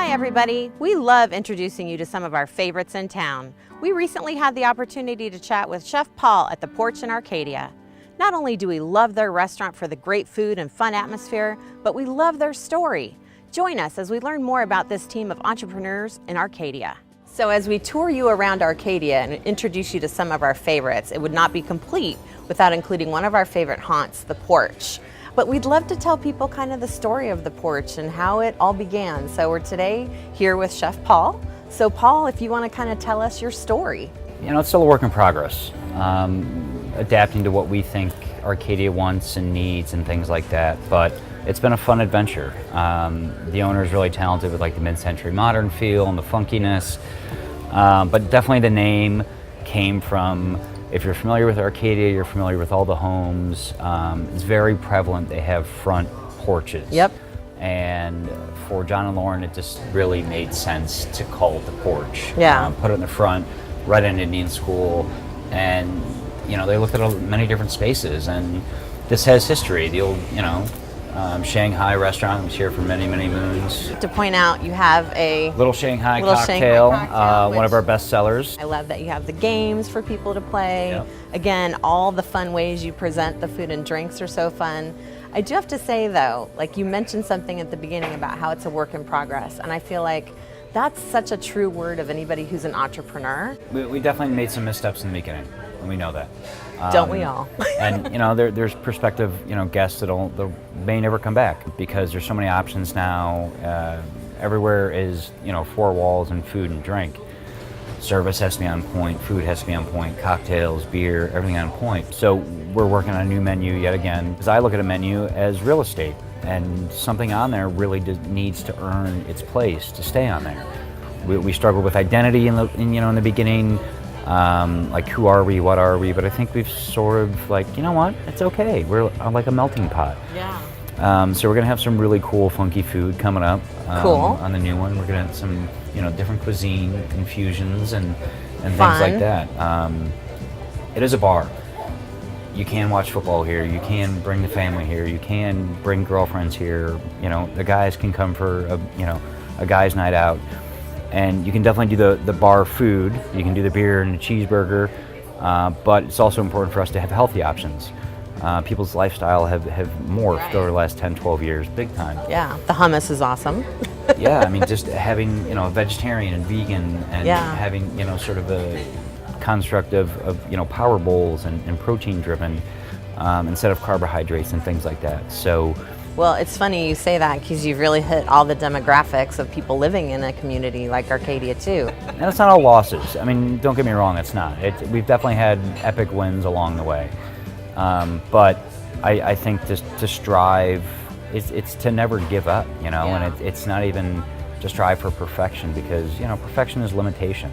Hi everybody, we love introducing you to some of our favorites in town. We recently had the opportunity to chat with Chef Paul at the Porch in Arcadia. Not only do we love their restaurant for the great food and fun atmosphere, but we love their story. Join us as we learn more about this team of entrepreneurs in Arcadia. So as we tour you around Arcadia and introduce you to some of our favorites, it would not be complete without including one of our favorite haunts, the Porch. But we'd love to tell people kind of the story of the Porch and how it all began. So we're today here with Chef Paul. So Paul, if you want to kind of tell us your story. You know, it's still a work in progress. Adapting to what we think Arcadia wants and needs and things like that. But it's been a fun adventure. The owner is really talented with like the mid-century modern feel and the funkiness. But definitely the name came from, if you're familiar with Arcadia, you're familiar with all the homes. It's very prevalent. They have front porches. Yep. And for John and Lauren, it just really made sense to call it the Porch. Yeah. Put it in the front, right in Indian school. And, you know, they looked at many different spaces. And this has history. The old, you know, Shanghai restaurant was here for many, many moons. To point out, you have a Little Shanghai cocktail, one of our best sellers. I love that you have the games for people to play. Yep. Again, all the fun ways you present the food and drinks are so fun. I do have to say though, like you mentioned something at the beginning about how it's a work in progress, and I feel like that's such a true word of anybody who's an entrepreneur. We definitely made some missteps in the beginning, and we know that. Don't we all? And you know, there's prospective, you know, guests that may never come back because there's so many options now. Everywhere is, you know, four walls and food and drink. Service has to be on point, food has to be on point, cocktails, beer, everything on point. So we're working on a new menu yet again, because I look at a menu as real estate, and something on there really needs to earn its place to stay on there. We struggled with identity in the beginning. Like who are we, what are we, but I think we've sort of like, you know what, it's okay, we're like a melting pot. Yeah. So we're gonna have some really cool funky food coming up. Cool. On the new one. We're gonna have some, you know, different cuisine infusions and things Fun. like that. It is a bar. You can watch football here, you can bring the family here, you can bring girlfriends here, you know, the guys can come for a guy's night out. And you can definitely do the bar food. You can do the beer and the cheeseburger, but it's also important for us to have healthy options. People's lifestyle have morphed over the last 10, 12 years, big time. Yeah, the hummus is awesome. Yeah, I mean, just having, you know, vegetarian and vegan and having, you know, sort of a construct of you know, power bowls and protein driven instead of carbohydrates and things like that. So. Well, it's funny you say that because you've really hit all the demographics of people living in a community like Arcadia too. And it's not all losses. I mean, don't get me wrong, it's not. We've definitely had epic wins along the way. But I think to strive, it's to never give up, you know, and it's not even to strive for perfection because, you know, perfection is limitation.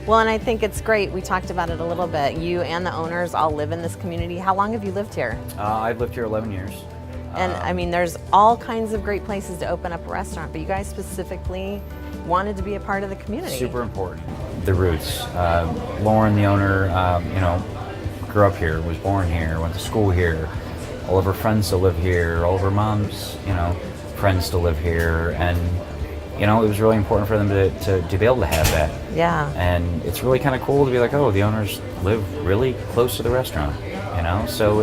Well, and I think it's great. We talked about it a little bit. You and the owners all live in this community. How long have you lived here? I've lived here 11 years. And I mean, there's all kinds of great places to open up a restaurant, but you guys specifically wanted to be a part of the community. Super important. The roots. Lauren, the owner, you know, grew up here, was born here, went to school here. All of her friends still live here. All of her mom's, you know, friends still live here. And, you know, it was really important for them to be able to have that. Yeah. And it's really kind of cool to be like, oh, the owners live really close to the restaurant, you know? So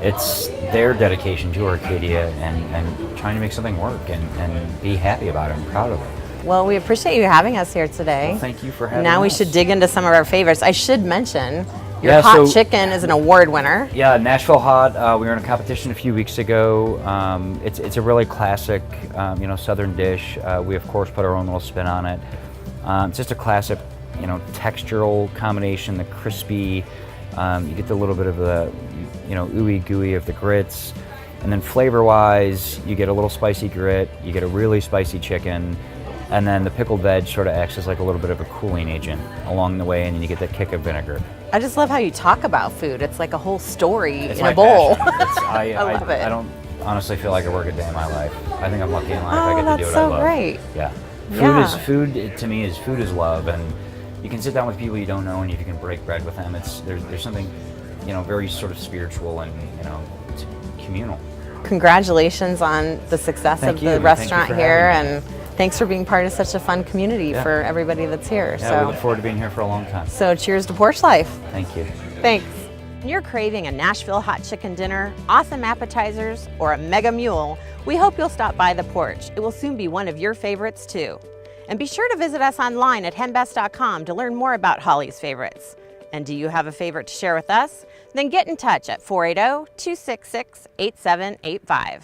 it's their dedication to Arcadia and trying to make something work and be happy about it and proud of it. Well, we appreciate you having us here today. Well, thank you for having us. Now we should dig into some of our favorites. I should mention your hot chicken is an award winner. Yeah, Nashville Hot. We were in a competition a few weeks ago. It's a really classic, you know, Southern dish. We of course put our own little spin on it. It's just a classic, you know, textural combination. The crispy. You get the little bit of the, you know, ooey gooey of the grits, and then flavor-wise, you get a little spicy grit, you get a really spicy chicken, and then the pickled veg sort of acts as like a little bit of a cooling agent along the way, and then you get that kick of vinegar. I just love how you talk about food. It's like a whole story It's in my a bowl. I love it. I don't honestly feel like I work a day in my life. I think I'm lucky in life. I get to do what I love. That's so great. Yeah. Food to me is love, and you can sit down with people you don't know, and if you can break bread with them, there's something, you know, very sort of spiritual and, you know, communal. Congratulations on the success of the restaurant here, and Thanks for being part of such a fun community for everybody that's here. Yeah, we look forward to being here for a long time. So cheers to Porch Life. Thank you. Thanks. When you're craving a Nashville hot chicken dinner, awesome appetizers, or a mega mule, we hope you'll stop by the Porch. It will soon be one of your favorites too. And be sure to visit us online at henbest.com to learn more about Holly's favorites. And do you have a favorite to share with us? Then get in touch at 480-266-8785.